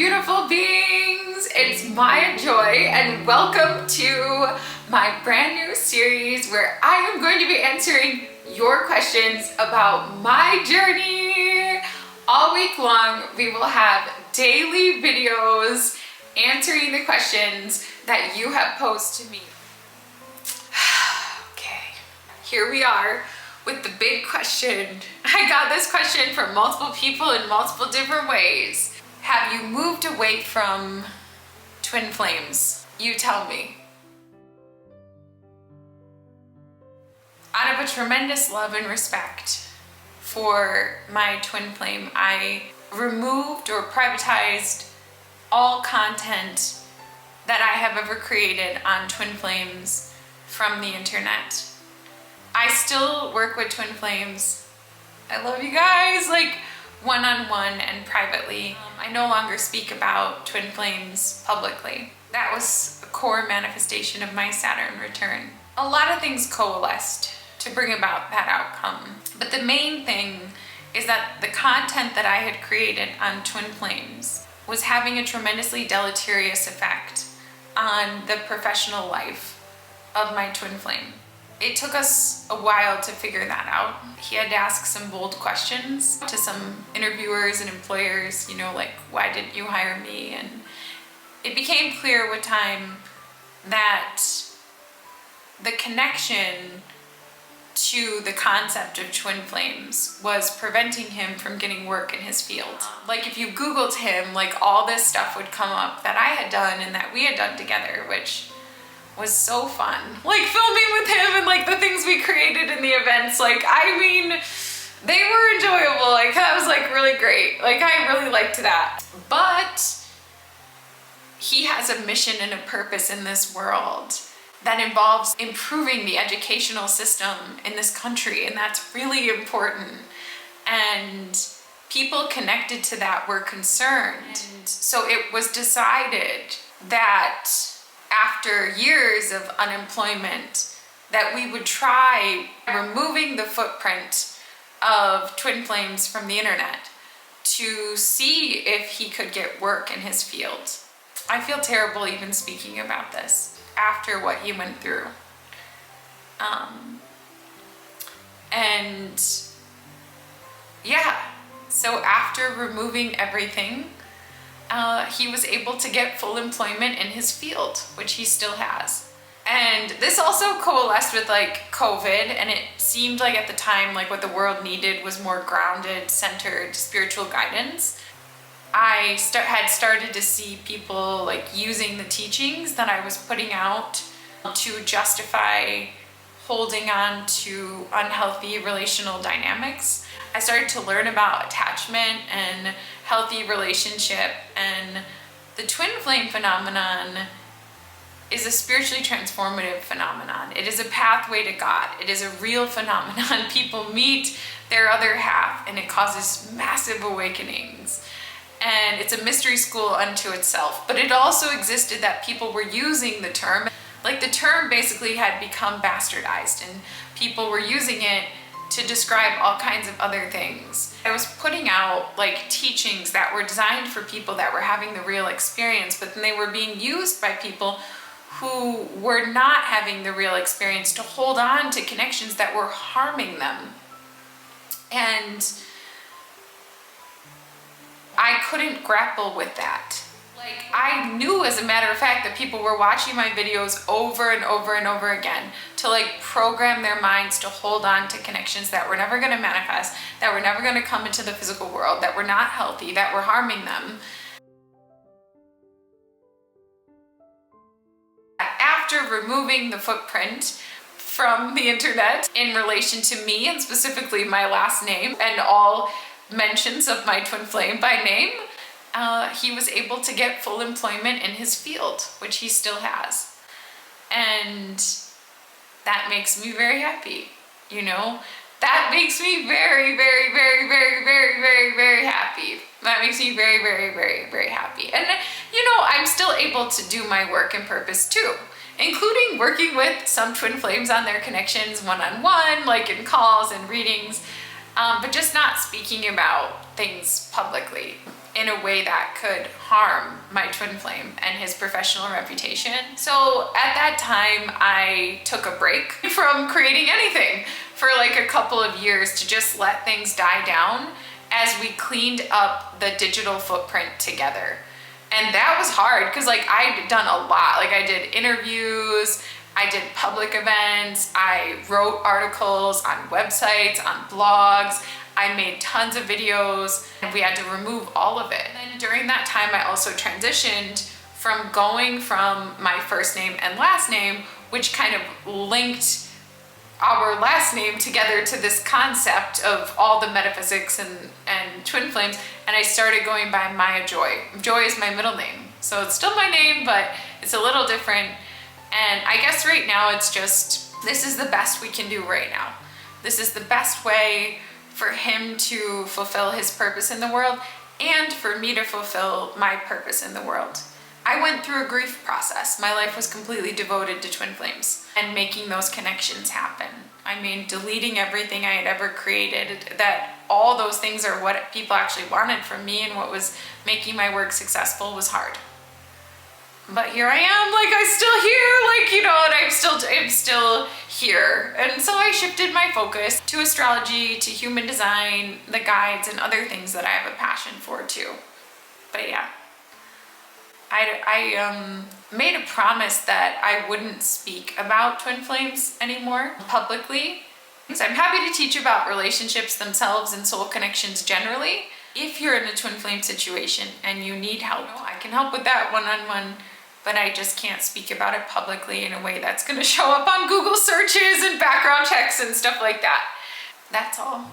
beautiful beings. It's Maya Joy and welcome to my brand new series where I am going to be answering your questions about my journey. All week long we will have daily videos answering the questions that you have posed to me. Okay, here we are with the big question. I got this question from multiple people in multiple different ways. Have you moved away from twin flames? You tell me. Out of a tremendous love and respect for my twin flame, I removed or privatized all content that I have ever created on twin flames from the internet. I still work with twin flames. I love you guys, like one-on-one and privately. I no longer speak about twin flames publicly. That was a core manifestation of my Saturn return. A lot of things coalesced to bring about that outcome. But the main thing is that the content that I had created on twin flames was having a tremendously deleterious effect on the professional life of my twin flame. It took us a while to figure that out. He had to ask some bold questions to some interviewers and employers, you know, like, why didn't you hire me? And it became clear with time that the connection to the concept of twin flames was preventing him from getting work in his field. Like if you Googled him, like all this stuff would come up that I had done and that we had done together, which was so fun. Like filming with him and like the things we created in the events, like, I mean, they were enjoyable. Like that was like really great. Like I really liked that. But he has a mission and a purpose in this world that involves improving the educational system in this country, and that's really important. And people connected to that were concerned. And so it was decided that after years of unemployment, that we would try removing the footprint of twin flames from the internet to see if he could get work in his field. I feel terrible even speaking about this after what he went through. And yeah, so after removing everything, he was able to get full employment in his field, which he still has. And this also coalesced with like COVID, and it seemed like at the time like what the world needed was more grounded, centered spiritual guidance. I had started to see people like using the teachings that I was putting out to justify holding on to unhealthy relational dynamics. I started to learn about attachment and healthy relationship, and the twin flame phenomenon is a spiritually transformative phenomenon. It is a pathway to God. It is a real phenomenon. People meet their other half and it causes massive awakenings. And it's a mystery school unto itself. But it also existed that people were using the term. Like the term basically had become bastardized and people were using it to describe all kinds of other things. I was putting out like teachings that were designed for people that were having the real experience, but then they were being used by people who were not having the real experience to hold on to connections that were harming them. And I couldn't grapple with that. Like I knew, as a matter of fact, that people were watching my videos over and over and over again to like program their minds to hold on to connections that were never going to manifest, that were never going to come into the physical world, that were not healthy, that were harming them. After removing the footprint from the internet in relation to me, and specifically my last name and all mentions of my twin flame by name, he was able to get full employment in his field, which he still has. And that makes me very happy, you know? That makes me very, very, very, very, very, very, very happy. That makes me very, very, very, very happy. And you know, I'm still able to do my work and purpose too, including working with some twin flames on their connections one-on-one, like in calls and readings. but just not speaking about things publicly in a way that could harm my twin flame and his professional reputation. So at that time, I took a break from creating anything for like a couple of years to just let things die down as we cleaned up the digital footprint together. And that was hard because like I'd done a lot. Like I did interviews, I did public events, I wrote articles on websites, on blogs, I made tons of videos, and we had to remove all of it. And then during that time, I also transitioned from going from my first name and last name, which kind of linked our last name together to this concept of all the metaphysics and twin flames, and I started going by Maya Joy. Joy is my middle name, so it's still my name, but it's a little different. And I guess right now it's just, this is the best we can do right now. This is the best way for him to fulfill his purpose in the world and for me to fulfill my purpose in the world. I went through a grief process. My life was completely devoted to twin flames and making those connections happen. I mean, deleting everything I had ever created, that all those things are what people actually wanted from me and what was making my work successful was hard. But here I am, like I'm still here, like, you know, and I'm still here. And so I shifted my focus to astrology, to human design, the guides, and other things that I have a passion for too. But yeah, I made a promise that I wouldn't speak about twin flames anymore publicly. So I'm happy to teach about relationships themselves and soul connections generally. If you're in a twin flame situation and you need help, I can help with that one-on-one, but I just can't speak about it publicly in a way that's gonna show up on Google searches and background checks and stuff like that. That's all.